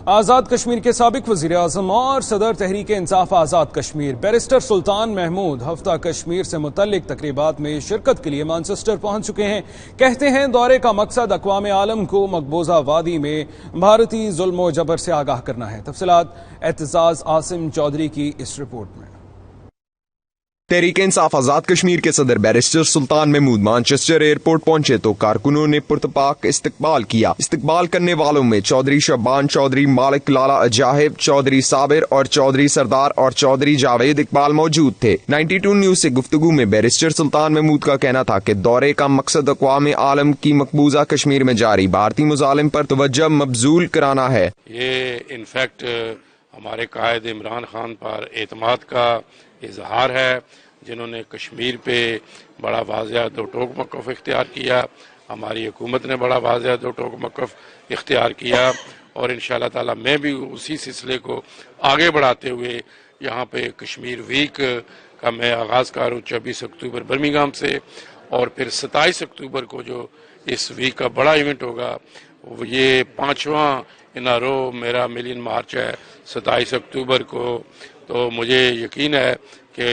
آزاد کشمیر کے سابق وزیر اعظم اور صدر تحریک انصاف آزاد کشمیر بیرسٹر سلطان محمود ہفتہ کشمیر سے متعلق تقریبات میں شرکت کے لیے مانچسٹر پہنچ چکے ہیں۔ کہتے ہیں دورے کا مقصد اقوام عالم کو مقبوضہ وادی میں بھارتی ظلم و جبر سے آگاہ کرنا ہے۔ تفصیلات اعتزاز عاصم چودھری کی اس رپورٹ میں۔ تحریک انصاف آزاد کشمیر کے صدر بیرسٹر سلطان محمود مانچسٹر ایئرپورٹ پہنچے تو کارکنوں نے پرتپاک استقبال کیا۔ استقبال کرنے والوں میں چودھری شبان چودھری، مالک لالا اجاہب، چودھری صابر اور چودھری سردار اور چودھری جاوید اقبال موجود تھے۔ 92 نیوز سے گفتگو میں بیرسٹر سلطان محمود کا کہنا تھا کہ دورے کا مقصد اقوام عالم کی مقبوضہ کشمیر میں جاری بھارتی مظالم پر توجہ مبذول کرانا ہے۔ یہ انفیکٹ ہمارے قائد عمران خان پر اعتماد کا اظہار ہے، جنہوں نے کشمیر پہ بڑا واضح دو ٹوک موقف اختیار کیا۔ ہماری حکومت نے بڑا واضح دو ٹوک موقف اختیار کیا اور انشاءاللہ تعالی میں بھی اسی سلسلے کو آگے بڑھاتے ہوئے یہاں پہ کشمیر ویک کا میں آغاز کر رہا ہوں 24 اکتوبر برمنگھم سے، اور پھر 27 اکتوبر کو جو اس ویک کا بڑا ایونٹ ہوگا، یہ 5واں ان رو میرا ملین مارچ ہے 27 اکتوبر کو۔ تو مجھے یقین ہے کہ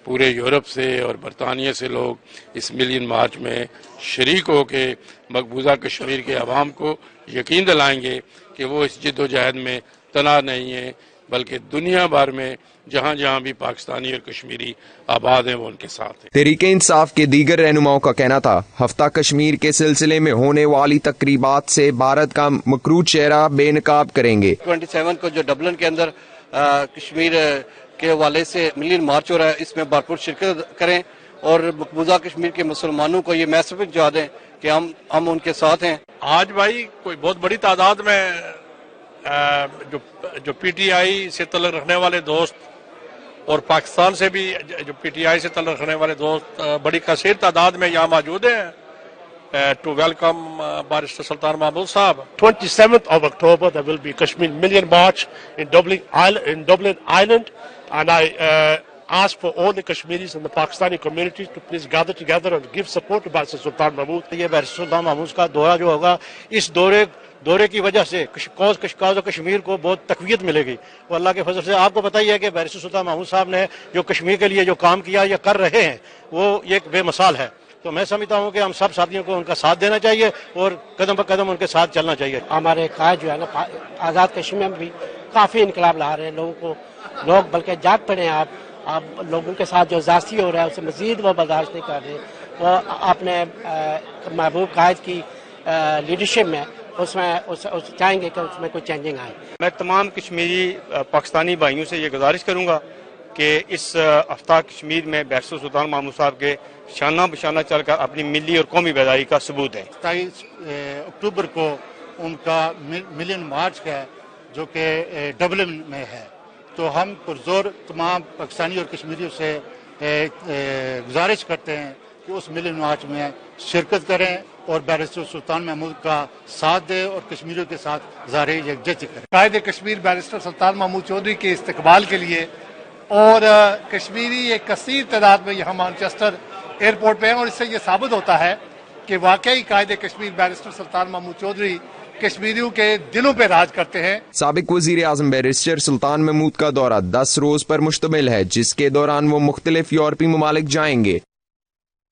پورے یورپ سے اور برطانیہ سے لوگ اس ملین مارچ میں شریک ہو کے مقبوضہ کشمیر کے عوام کو یقین دلائیں گے کہ وہ اس جد و جہد میں تنہا نہیں ہیں، بلکہ دنیا بھر میں جہاں جہاں بھی پاکستانی اور کشمیری آباد ہیں وہ ان کے ساتھ ہیں۔ تحریک انصاف کے دیگر رہنماؤں کا کہنا تھا ہفتہ کشمیر کے سلسلے میں ہونے والی تقریبات سے بھارت کا مکروہ چہرہ بے نقاب کریں گے۔ 27 کو جو ڈبلن کے اندر کشمیر کے حوالے سے ملین مارچ ہو رہا ہے، اس میں بھرپور شرکت کریں اور مقبوضہ کشمیر کے مسلمانوں کو یہ میسج پہنچا دیں کہ ہم ان کے ساتھ ہیں۔ آج بھائی کوئی بہت بڑی تعداد میں جو پی ٹی آئی سے تعلق رکھنے والے دوست اور پاکستان سے بھی جو پی ٹی آئی سے تعلق رکھنے والے دوست بڑی کثیر تعداد میں یہاں موجود ہیں to welcome Barrister Sultan Mahmood Saab. 27th of October there will be Kashmir Million March in Dublin Ireland, and I ask for all the Kashmiris and the Pakistani communities to please gather together and give support to Barrister Sultan Mahmood. یہ barrister سلطان محمود کا دورہ جو ہوگا، اس دورے کی وجہ سے cause و کشمیر کو بہت تقویت ملے گی، وہ اللہ کے فضل سے۔ آپ کو پتہ ہی ہے کہ بیرسٹر سلطان محمود صاحب نے جو کشمیر کے لیے جو کام کیا یا کر رہے ہیں وہ ایک بے مثال ہے۔ تو میں سمجھتا ہوں کہ ہم سب ساتھیوں کو ان کا ساتھ دینا چاہیے اور قدم بہ قدم ان کے ساتھ چلنا چاہیے۔ ہمارے قائد جو ہے نا آزاد کشمیر میں بھی کافی انقلاب لا رہے ہیں لوگ بلکہ جاگ پڑے ہیں۔ آپ لوگوں کے ساتھ جو زیادتی ہو رہا ہے اسے مزید وہ برداشت نہیں کر رہے۔ وہ اپنے محبوب قائد کی لیڈرشپ میں اس چاہیں گے کہ اس میں کوئی چینجنگ آئے۔ میں تمام کشمیری پاکستانی بھائیوں سے یہ گزارش کروں گا کہ اس ہفتہ کشمیر میں بیرسٹر سلطان محمود صاحب کے شانہ بشانہ چل کر اپنی ملی اور قومی بیداری کا ثبوت ہے۔ 27 اکتوبر کو ان کا ملین مارچ ہے جو کہ ڈبلن میں ہے، تو ہم پرزور تمام پاکستانی اور کشمیریوں سے گزارش کرتے ہیں کہ اس ملین مارچ میں شرکت کریں اور بیرسٹر سلطان محمود کا ساتھ دیں اور کشمیریوں کے ساتھ ظاہر یکجہتی کریں۔ قائد کشمیر بیرسٹر سلطان محمود چودھری کے استقبال کے لیے اور کشمیری ایک کثیر تعداد میں یہاں مانچسٹر ایئرپورٹ پہ ہیں، اور اس سے یہ ثابت ہوتا ہے کہ واقعی قائد کشمیر بیرسٹر سلطان محمود چودھری کشمیریوں کے دلوں پہ راج کرتے ہیں۔ سابق وزیر اعظم بیرسٹر سلطان محمود کا دورہ 10 روز پر مشتمل ہے، جس کے دوران وہ مختلف یورپی ممالک جائیں گے۔